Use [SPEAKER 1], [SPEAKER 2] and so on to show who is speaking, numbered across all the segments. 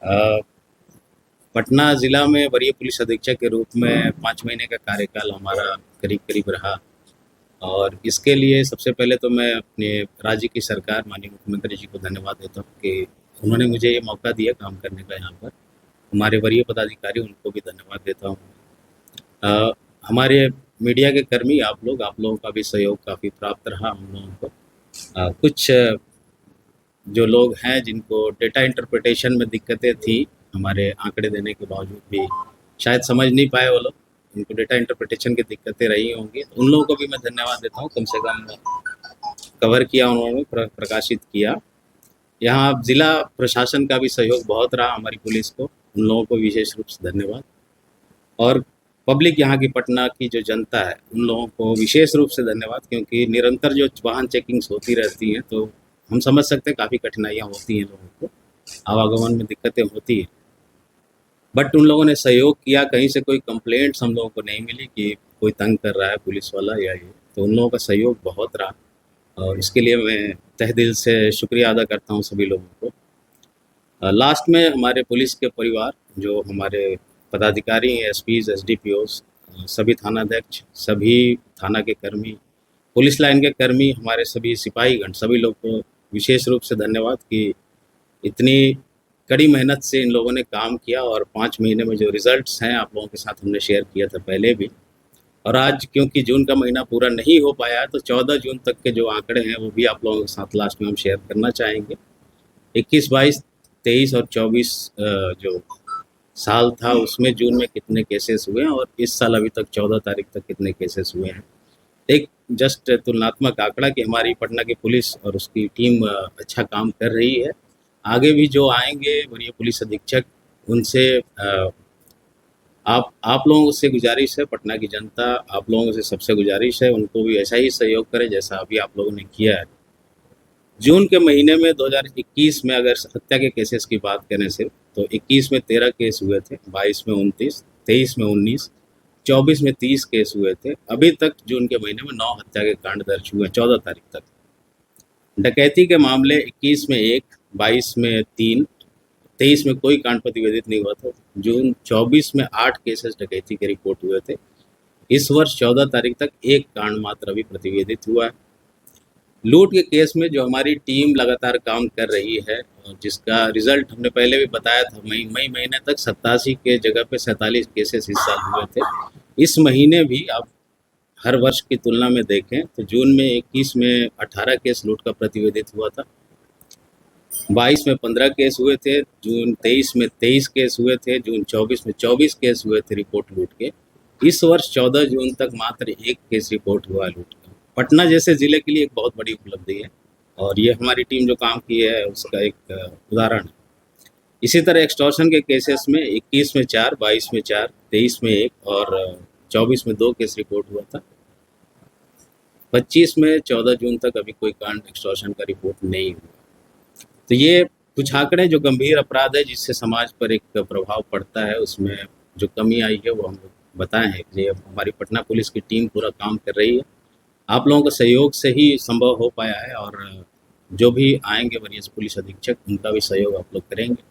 [SPEAKER 1] अ, पटना ज़िला में वरीय पुलिस अधीक्षक के रूप में 5 महीने का कार्यकाल हमारा करीब-करीब रहा और इसके लिए सबसे पहले तो मैं अपने राज्य की सरकार माननीय मुख्यमंत्री जी को धन्यवाद देता हूँ कि उन्होंने मुझे ये मौका दिया काम करने का यहाँ पर। हमारे वरीय पदाधिकारी उनको भी धन्यवाद देता हूँ। अ, हमारे मीडिया के कर्मी आप लोगों का भी सहयोग काफ़ी प्राप्त रहा हम लोगों को। कुछ जो लोग हैं जिनको डेटा इंटरप्रिटेशन में दिक्कतें थी, हमारे आंकड़े देने के बावजूद भी शायद समझ नहीं पाए वो लोग, उनको डेटा इंटरप्रिटेशन की दिक्कतें रही होंगी, तो उन लोगों को भी मैं धन्यवाद देता हूँ, कम से कम कवर किया उन्होंने, प्रकाशित किया। यहाँ ज़िला प्रशासन का भी सहयोग बहुत रहा हमारी पुलिस को, उन लोगों को विशेष रूप से धन्यवाद। और पब्लिक यहाँ की पटना की जो जनता है, उन लोगों को विशेष रूप से धन्यवाद, क्योंकि निरंतर जो वाहन चेकिंग्स होती रहती हैं, तो हम समझ सकते हैं काफ़ी कठिनाइयाँ होती हैं लोगों को, आवागमन में दिक्कतें होती हैं। बट उन लोगों ने सहयोग किया, कहीं से कोई कंप्लेंट्स हम लोगों को नहीं मिली कि कोई तंग कर रहा है पुलिस वाला या ये, तो उन लोगों का सहयोग बहुत रहा और इसके लिए मैं तहे दिल से शुक्रिया अदा करता हूँ सभी लोगों को। लास्ट में हमारे पुलिस के परिवार, जो हमारे पदाधिकारी, एसपीज़, एसडीपीओज़, सभी थानाध्यक्ष, सभी थाना के कर्मी, पुलिस लाइन के कर्मी, हमारे सभी सिपाहीगण, सभी लोग को विशेष रूप से धन्यवाद कि इतनी कड़ी मेहनत से इन लोगों ने काम किया और 5 महीने में जो रिज़ल्ट्स हैं आप लोगों के साथ हमने शेयर किया था पहले भी। और आज क्योंकि जून का महीना पूरा नहीं हो पाया है, तो 14 जून तक के जो आंकड़े हैं वो भी आप लोगों के साथ लास्ट में हम शेयर करना चाहेंगे। 21, 22, 23 और 24 जो साल था उसमें जून में कितने केसेस हुए हैं और इस साल अभी तक 14 तारीख तक कितने केसेस हुए हैं। एक जस्ट तुलनात्मक आंकड़ा कि हमारी पटना की पुलिस और उसकी टीम अच्छा काम कर रही है। आगे भी जो आएंगे वरीय पुलिस अधीक्षक, उनसे आप लोगों से गुजारिश है, पटना की जनता आप लोगों से सबसे गुजारिश है, उनको भी ऐसा ही सहयोग करें जैसा अभी आप लोगों ने किया है। जून के महीने में 2021 में अगर हत्या के केसेस की बात करें सिर्फ, तो 21 में 13 केस हुए थे, 22 में 29, 23 में 19, 24 में 30 केस हुए थे। अभी तक जून के महीने में 9 हत्या के कांड दर्ज हुए 14 तारीख तक। डकैती के मामले 21 में 1, 22 में 3, 23 में कोई कांड प्रतिवेदित नहीं हुआ था। जून 24 में 8 केसेस डकैती के रिपोर्ट हुए थे। इस वर्ष 14 तारीख तक एक कांड मात्र अभी प्रतिवेदित हुआ है। लूट के केस में जो हमारी टीम लगातार काम कर रही है और जिसका रिजल्ट हमने पहले भी बताया था, मई महीने तक 87 के जगह पे 47 केसेस इस साल हुए थे। इस महीने भी आप हर वर्ष की तुलना में देखें तो जून में 21 में 18 केस लूट का प्रतिवेदित हुआ था, 22 में 15 केस हुए थे, जून 23 में 23 केस हुए थे, जून 24 में 24 केस हुए थे रिपोर्ट लूट के। इस वर्ष 14 जून तक मात्र 1 केस रिपोर्ट हुआ लूट का। पटना जैसे ज़िले के लिए एक बहुत बड़ी उपलब्धि है और ये हमारी टीम जो काम की है उसका एक उदाहरण है। इसी तरह एक्सटॉर्शन के केसेस में 21 में 4, 22 में 4, 23 में 1 और 24 में 2 केस रिपोर्ट हुआ था। 25 में 14 जून तक अभी कोई कांड एक्सटॉर्शन का रिपोर्ट नहीं हुआ। तो ये कुछ आंकड़े जो गंभीर अपराध है जिससे समाज पर एक प्रभाव पड़ता है, उसमें जो कमी आई है वो हम लोग बताए हैं कि हमारी पटना पुलिस की टीम पूरा काम कर रही है। आप लोगों के सहयोग से ही संभव हो पाया है और जो भी आएंगे वरीय पुलिस अधीक्षक, उनका भी सहयोग आप लोग करेंगे,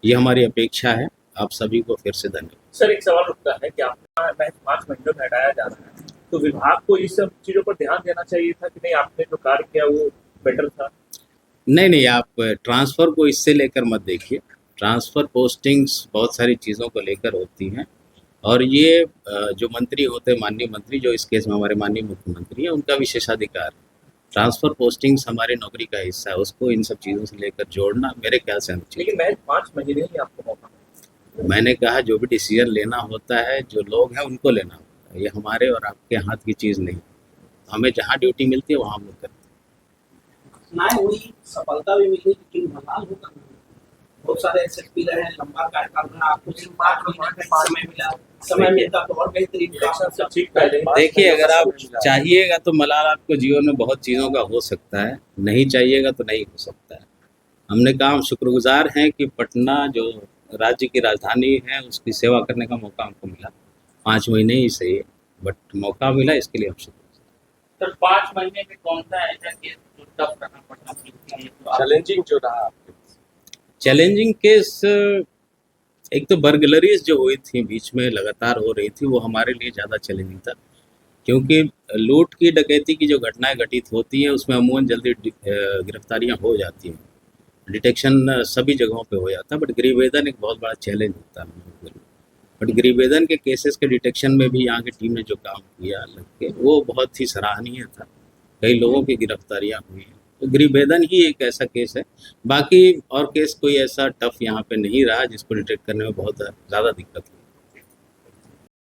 [SPEAKER 1] ये हमारी अपेक्षा है। आप सभी को फिर से धन्यवाद।
[SPEAKER 2] सर, एक सवाल उठता है कि आपका महज 5 महीनों में हटाया जा रहा है, तो विभाग को इस सब चीज़ों पर ध्यान देना चाहिए था कि नहीं, आपने जो कार्य किया वो बेटर था?
[SPEAKER 1] नहीं, आप ट्रांसफ़र को इससे लेकर मत देखिए। ट्रांसफ़र पोस्टिंग्स बहुत सारी चीज़ों को लेकर होती हैं और ये जो मंत्री होते हैं, माननीय मंत्री, जो इस केस में हमारे माननीय मुख्यमंत्री हैं, उनका विशेषाधिकार है। ट्रांसफ़र पोस्टिंग्स हमारी नौकरी का हिस्सा है, उसको इन सब चीज़ों से लेकर जोड़ना मेरे ख्याल से अनुचित है।
[SPEAKER 2] लेकिन महज 5 महीने ही आपको मौका मिला।
[SPEAKER 1] मैंने कहा जो भी डिसीजन लेना होता है, जो लोग हैं उनको लेना होता है, ये हमारे और आपके हाथ की चीज़ नहीं। हमें जहाँ ड्यूटी मिलती है वहाँ हम लोग करते हैं।
[SPEAKER 3] घटनाएं हुई, सफलता भी मिली, लेकिन भगवान होता नहीं। बहुत सारे एसएसपी रहे, लंबा कार्यकाल रहा, आपको सिर्फ 5 महीने का समय मिला, समय मिलता तो और बेहतरीन काम
[SPEAKER 2] सब ठीक पहले।
[SPEAKER 1] देखिए, अगर आप चाहिएगा तो मलाल आपको जीवन में बहुत चीज़ों का हो सकता है, नहीं चाहिएगा तो नहीं हो सकता है। हमने कहा हम शुक्रगुजार हैं कि पटना जो राज्य की राजधानी है उसकी सेवा करने का मौका हमको मिला। 5 महीने ही सही है, बट मौका मिला, इसके लिए हम शुक्रिया।
[SPEAKER 4] सर, 5 महीने में कौन सा ऐसा केस जो टफ रहा पटना पुलिस के लिए?
[SPEAKER 2] चैलेंजिंग जो रहा आपके?
[SPEAKER 1] चैलेंजिंग केस एक तो बर्गलरीज जो हुई थी बीच में लगातार हो रही थी, वो हमारे लिए ज़्यादा चैलेंजिंग था, क्योंकि लूट की डकैती की जो घटनाएं घटित होती हैं उसमें अमूमन जल्दी गिरफ्तारियां हो जाती हैं, डिटेक्शन सभी जगहों पे हो जाता है, बट गृहवेदन एक बहुत बड़ा चैलेंज होता है हम लोगों के लिए। बट गृहवेदन के केसेस के डिटेक्शन में भी यहाँ की टीम ने जो काम किया लग के, वो बहुत ही सराहनीय था। कई लोगों की गिरफ्तारियां हुई हैं, तो गृहवेदन ही एक ऐसा केस है। बाकी और केस कोई ऐसा टफ यहाँ पे नहीं रहा जिसको डिटेक्ट करने में बहुत ज़्यादा दिक्कत हुई।